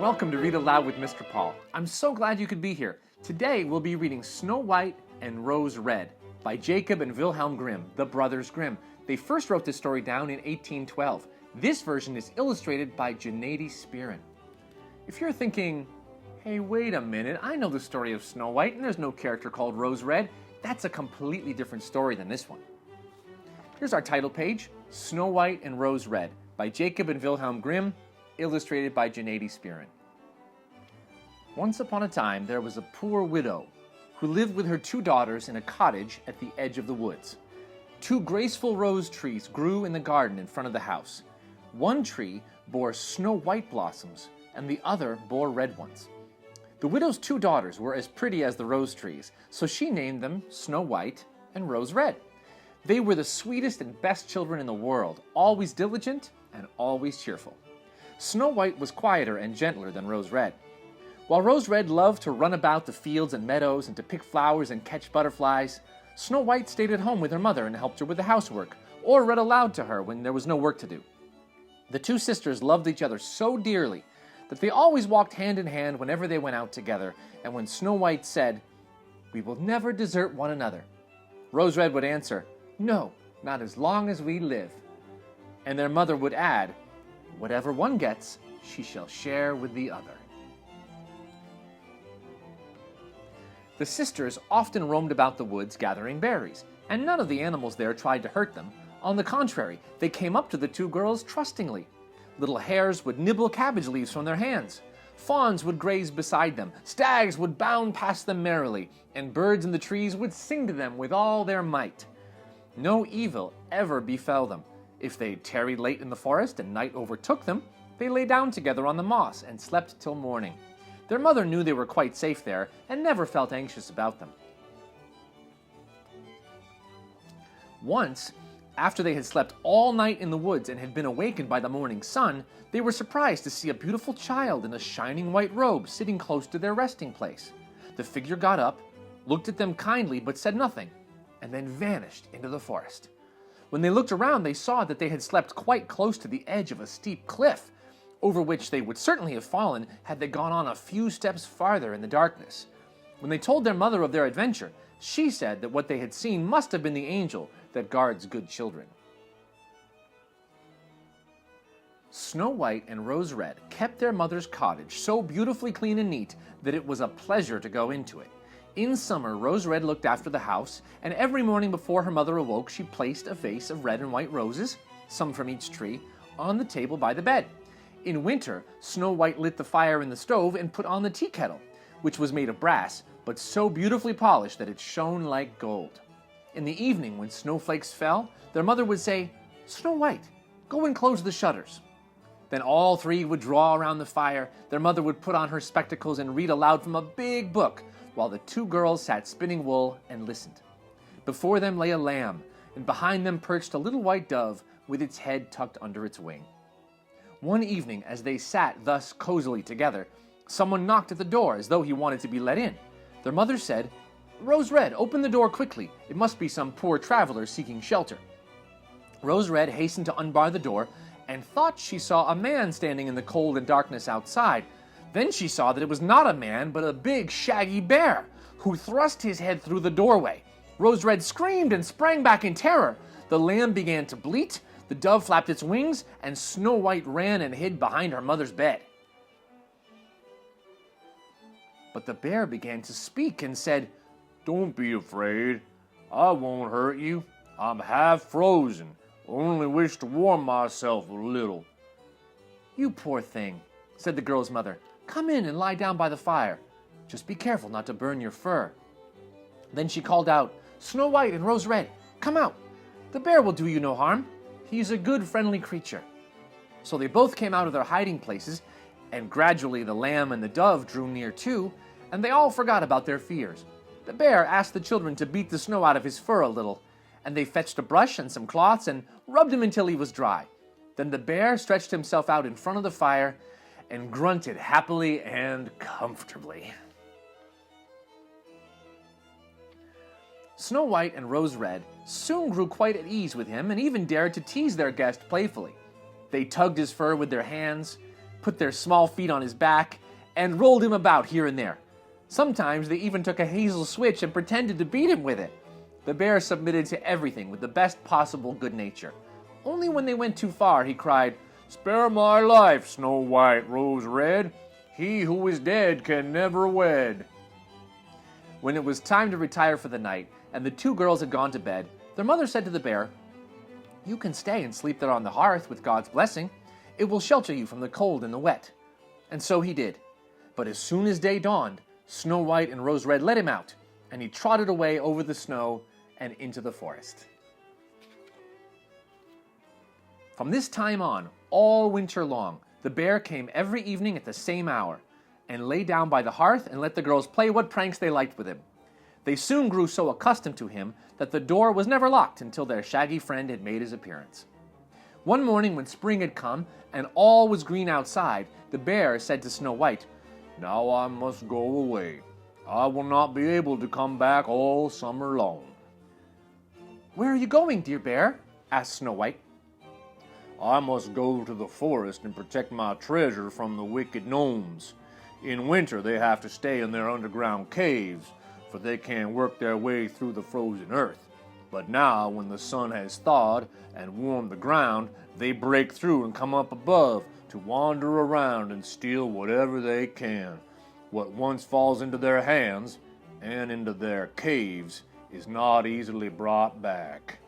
Welcome to Read Aloud with Mr. Paul. I'm so glad you could be here. Today we'll be reading Snow White and Rose Red by Jacob and Wilhelm Grimm, the Brothers Grimm. They first wrote this story down in 1812. This version is illustrated by Gennady Spirin. If you're thinking, hey, wait a minute, I know the story of Snow White and there's no character called Rose Red, that's a completely different story than this one. Here's our title page, Snow White and Rose Red by Jacob and Wilhelm Grimm, illustrated by Gennady Spirin. Once upon a time, there was a poor widow who lived with her two daughters in a cottage at the edge of the woods. Two graceful rose trees grew in the garden in front of the house. One tree bore snow white blossoms, and the other bore red ones. The widow's two daughters were as pretty as the rose trees, so she named them Snow White and Rose Red. They were the sweetest and best children in the world, always diligent and always cheerful. Snow White was quieter and gentler than Rose Red. While Rose Red loved to run about the fields and meadows and to pick flowers and catch butterflies, Snow White stayed at home with her mother and helped her with the housework, or read aloud to her when there was no work to do. The two sisters loved each other so dearly that they always walked hand in hand whenever they went out together, and when Snow White said, "We will never desert one another," Rose Red would answer, "No, not as long as we live." And their mother would add, "Whatever one gets, she shall share with the other." The sisters often roamed about the woods gathering berries, and none of the animals there tried to hurt them. On the contrary, they came up to the two girls trustingly. Little hares would nibble cabbage leaves from their hands. Fawns would graze beside them, stags would bound past them merrily, and birds in the trees would sing to them with all their might. No evil ever befell them. If they tarried late in the forest and night overtook them, they lay down together on the moss and slept till morning. Their mother knew they were quite safe there and never felt anxious about them. Once, after they had slept all night in the woods and had been awakened by the morning sun, they were surprised to see a beautiful child in a shining white robe sitting close to their resting place. The figure got up, looked at them kindly but said nothing, and then vanished into the forest. When they looked around, they saw that they had slept quite close to the edge of a steep cliff, over which they would certainly have fallen had they gone on a few steps farther in the darkness. When they told their mother of their adventure, she said that what they had seen must have been the angel that guards good children. Snow White and Rose Red kept their mother's cottage so beautifully clean and neat that it was a pleasure to go into it. In summer, Rose Red looked after the house, and every morning before her mother awoke, she placed a vase of red and white roses, some from each tree, on the table by the bed. In winter, Snow White lit the fire in the stove and put on the tea kettle, which was made of brass, but so beautifully polished that it shone like gold. In the evening, when snowflakes fell, their mother would say, "Snow White, go and close the shutters." Then all three would draw around the fire, their mother would put on her spectacles and read aloud from a big book, while the two girls sat spinning wool and listened. Before them lay a lamb, and behind them perched a little white dove with its head tucked under its wing. One evening, as they sat thus cozily together, someone knocked at the door as though he wanted to be let in. Their mother said, "Rose Red, open the door quickly. It must be some poor traveler seeking shelter." Rose Red hastened to unbar the door and thought she saw a man standing in the cold and darkness outside. Then she saw that it was not a man, but a big, shaggy bear, who thrust his head through the doorway. Rose Red screamed and sprang back in terror. The lamb began to bleat, the dove flapped its wings, and Snow White ran and hid behind her mother's bed. But the bear began to speak and said, "Don't be afraid. I won't hurt you. I'm half frozen. Only wish to warm myself a little." "You poor thing," said the girl's mother. "Come in and lie down by the fire. Just be careful not to burn your fur." Then she called out, "Snow White and Rose Red, come out. The bear will do you no harm. He's a good, friendly creature." So they both came out of their hiding places, and gradually the lamb and the dove drew near too, and they all forgot about their fears. The bear asked the children to beat the snow out of his fur a little, and they fetched a brush and some cloths and rubbed him until he was dry. Then the bear stretched himself out in front of the fire and grunted happily and comfortably. Snow White and Rose Red soon grew quite at ease with him and even dared to tease their guest playfully. They tugged his fur with their hands, put their small feet on his back, and rolled him about here and there. Sometimes they even took a hazel switch and pretended to beat him with it. The bear submitted to everything with the best possible good nature. Only when they went too far, he cried, "Spare my life, Snow White, Rose Red. He who is dead can never wed." When it was time to retire for the night, and the two girls had gone to bed, their mother said to the bear, "You can stay and sleep there on the hearth with God's blessing. It will shelter you from the cold and the wet." And so he did. But as soon as day dawned, Snow White and Rose Red let him out, and he trotted away over the snow and into the forest. From this time on, all winter long, the bear came every evening at the same hour, and lay down by the hearth and let the girls play what pranks they liked with him. They soon grew so accustomed to him that the door was never locked until their shaggy friend had made his appearance. One morning when spring had come and all was green outside, the bear said to Snow White, "Now I must go away. I will not be able to come back all summer long." "Where are you going, dear bear?" asked Snow White. "I must go to the forest and protect my treasure from the wicked gnomes. In winter they have to stay in their underground caves, for they can't work their way through the frozen earth. But now, when the sun has thawed and warmed the ground, they break through and come up above to wander around and steal whatever they can. What once falls into their hands and into their caves is not easily brought back."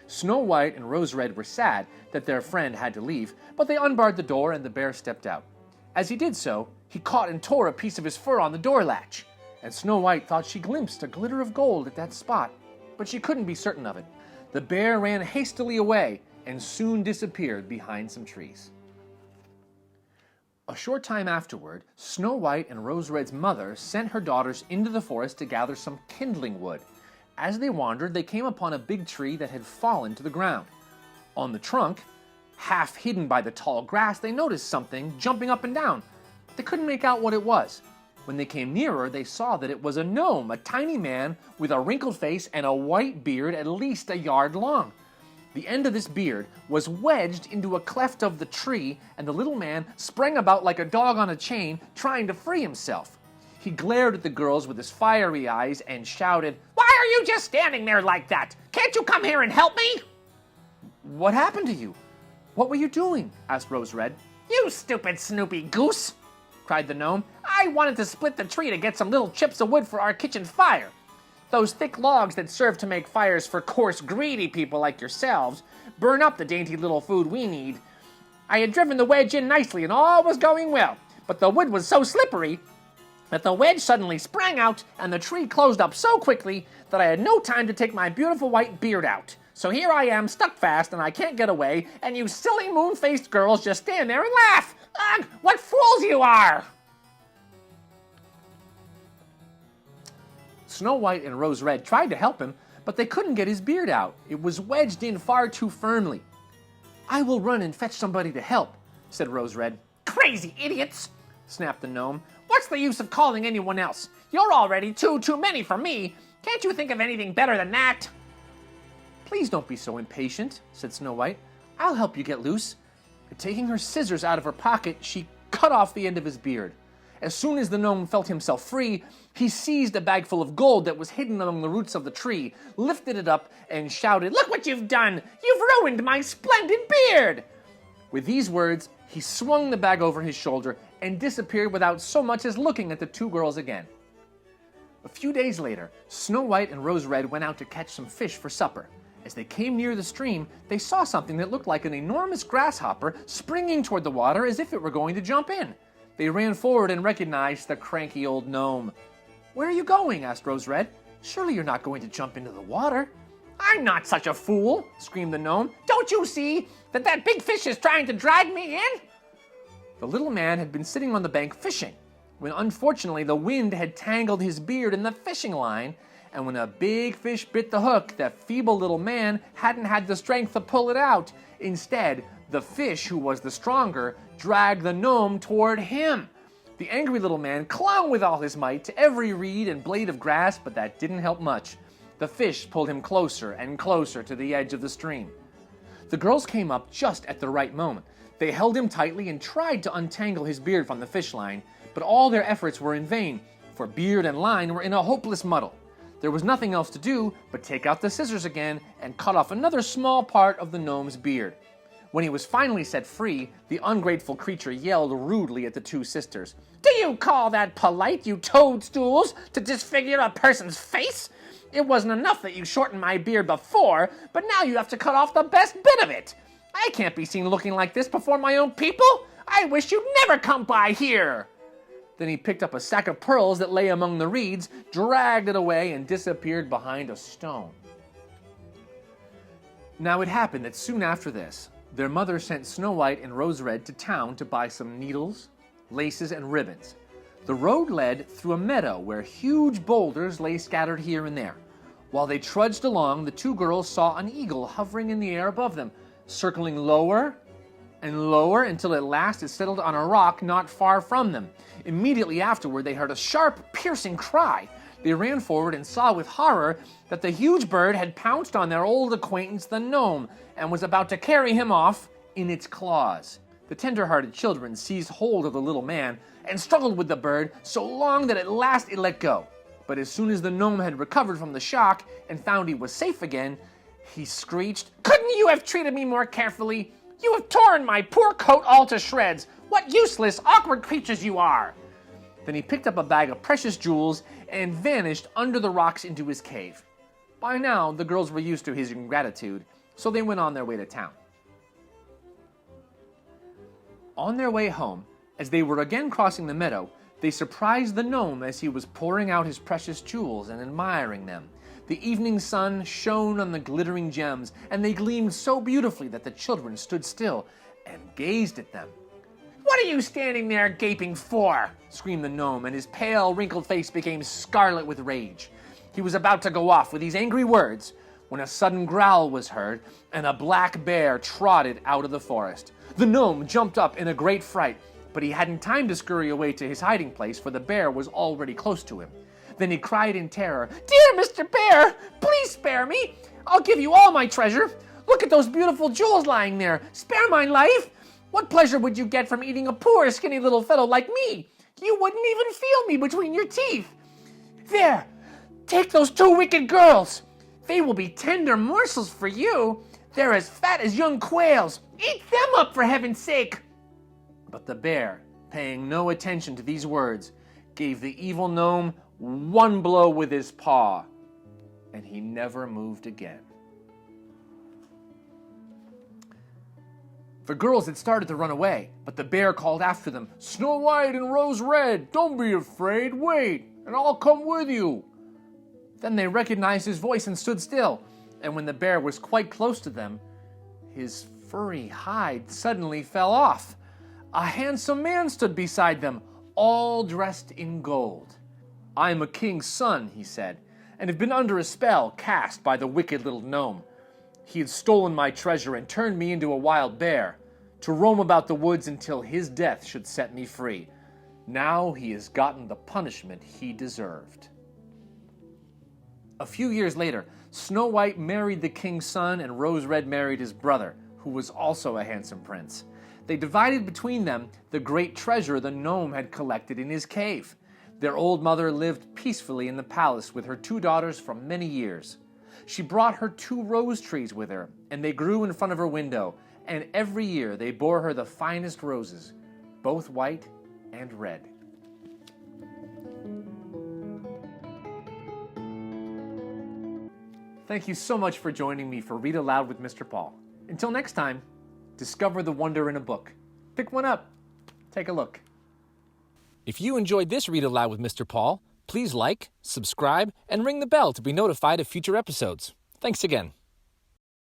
Snow White and Rose Red were sad that their friend had to leave, but they unbarred the door and the bear stepped out. As he did so, he caught and tore a piece of his fur on the door latch, and Snow White thought she glimpsed a glitter of gold at that spot, but she couldn't be certain of it. The bear ran hastily away and soon disappeared behind some trees. A short time afterward, Snow White and Rose Red's mother sent her daughters into the forest to gather some kindling wood. As they wandered, they came upon a big tree that had fallen to the ground. On the trunk, half hidden by the tall grass, they noticed something jumping up and down. They couldn't make out what it was. When they came nearer, they saw that it was a gnome, a tiny man with a wrinkled face and a white beard at least a yard long. The end of this beard was wedged into a cleft of the tree, and the little man sprang about like a dog on a chain, trying to free himself. He glared at the girls with his fiery eyes and shouted, "Why are you just standing there like that? Can't you come here and help me?" "What happened to you? What were you doing?" asked Rose Red. "You stupid Snoopy goose!" cried the gnome. "I wanted to split the tree to get some little chips of wood for our kitchen fire. Those thick logs that serve to make fires for coarse, greedy people like yourselves burn up the dainty little food we need. I had driven the wedge in nicely and all was going well, but the wood was so slippery that the wedge suddenly sprang out and the tree closed up so quickly that I had no time to take my beautiful white beard out. So here I am, stuck fast, and I can't get away, and you silly moon-faced girls just stand there and laugh. Ugh, what fools you are!" Snow White and Rose Red tried to help him, but they couldn't get his beard out. It was wedged in far too firmly. "I will run and fetch somebody to help," said Rose Red. "Crazy idiots!" snapped the gnome. "What's the use of calling anyone else? You're already too many for me. Can't you think of anything better than that?" "Please don't be so impatient," said Snow White. "I'll help you get loose." And taking her scissors out of her pocket, she cut off the end of his beard. As soon as the gnome felt himself free, he seized a bag full of gold that was hidden among the roots of the tree, lifted it up, and shouted, "Look what you've done! You've ruined my splendid beard!" With these words, he swung the bag over his shoulder and disappeared without so much as looking at the two girls again. A few days later, Snow White and Rose Red went out to catch some fish for supper. As they came near the stream, they saw something that looked like an enormous grasshopper springing toward the water as if it were going to jump in. They ran forward and recognized the cranky old gnome. "Where are you going?" asked Rose Red. "Surely you're not going to jump into the water." "I'm not such a fool," screamed the gnome. "Don't you see that big fish is trying to drag me in?" The little man had been sitting on the bank fishing, when unfortunately the wind had tangled his beard in the fishing line, and when a big fish bit the hook, the feeble little man hadn't had the strength to pull it out. Instead, the fish, who was the stronger, dragged the gnome toward him. The angry little man clung with all his might to every reed and blade of grass, but that didn't help much. The fish pulled him closer and closer to the edge of the stream. The girls came up just at the right moment. They held him tightly and tried to untangle his beard from the fish line, but all their efforts were in vain, for beard and line were in a hopeless muddle. There was nothing else to do but take out the scissors again and cut off another small part of the gnome's beard. When he was finally set free, the ungrateful creature yelled rudely at the two sisters. "Do you call that polite, you toadstools, to disfigure a person's face? It wasn't enough that you shortened my beard before, but now you have to cut off the best bit of it. I can't be seen looking like this before my own people. I wish you'd never come by here." Then he picked up a sack of pearls that lay among the reeds, dragged it away, and disappeared behind a stone. Now it happened that soon after this, their mother sent Snow White and Rose Red to town to buy some needles, laces, and ribbons. The road led through a meadow where huge boulders lay scattered here and there. While they trudged along, the two girls saw an eagle hovering in the air above them, circling lower and lower until at last it settled on a rock not far from them. Immediately afterward, they heard a sharp, piercing cry. They ran forward and saw with horror that the huge bird had pounced on their old acquaintance, the gnome, and was about to carry him off in its claws. The tender-hearted children seized hold of the little man and struggled with the bird so long that at last it let go. But as soon as the gnome had recovered from the shock and found he was safe again, he screeched, "Couldn't you have treated me more carefully? You have torn my poor coat all to shreds. What useless, awkward creatures you are!" Then he picked up a bag of precious jewels and vanished under the rocks into his cave. By now, the girls were used to his ingratitude, so they went on their way to town. On their way home, as they were again crossing the meadow, they surprised the gnome as he was pouring out his precious jewels and admiring them. The evening sun shone on the glittering gems, and they gleamed so beautifully that the children stood still and gazed at them. "What are you standing there gaping for?" screamed the gnome, and his pale, wrinkled face became scarlet with rage. He was about to go off with these angry words when a sudden growl was heard, and a black bear trotted out of the forest. The gnome jumped up in a great fright, but he hadn't time to scurry away to his hiding place, for the bear was already close to him. Then he cried in terror, "Dear Mr. Bear, please spare me. I'll give you all my treasure. Look at those beautiful jewels lying there. Spare my life. What pleasure would you get from eating a poor, skinny little fellow like me? You wouldn't even feel me between your teeth. There, take those two wicked girls. They will be tender morsels for you. They're as fat as young quails. Eat them up, for heaven's sake." But the bear, paying no attention to these words, gave the evil gnome one blow with his paw, and he never moved again. The girls had started to run away, but the bear called after them, "Snow White and Rose Red, don't be afraid, wait, and I'll come with you." Then they recognized his voice and stood still, and when the bear was quite close to them, his furry hide suddenly fell off. A handsome man stood beside them, all dressed in gold. "I am a king's son," he said, "and have been under a spell cast by the wicked little gnome. He had stolen my treasure and turned me into a wild bear, to roam about the woods until his death should set me free. Now he has gotten the punishment he deserved." A few years later, Snow White married the king's son, and Rose Red married his brother, who was also a handsome prince. They divided between them the great treasure the gnome had collected in his cave. Their old mother lived peacefully in the palace with her two daughters for many years. She brought her 2 rose trees with her, and they grew in front of her window, and every year they bore her the finest roses, both white and red. Thank you so much for joining me for Read Aloud with Mr. Paul. Until next time, discover the wonder in a book. Pick one up. Take a look. If you enjoyed this Read Aloud with Mr. Paul, please like, subscribe, and ring the bell to be notified of future episodes. Thanks again.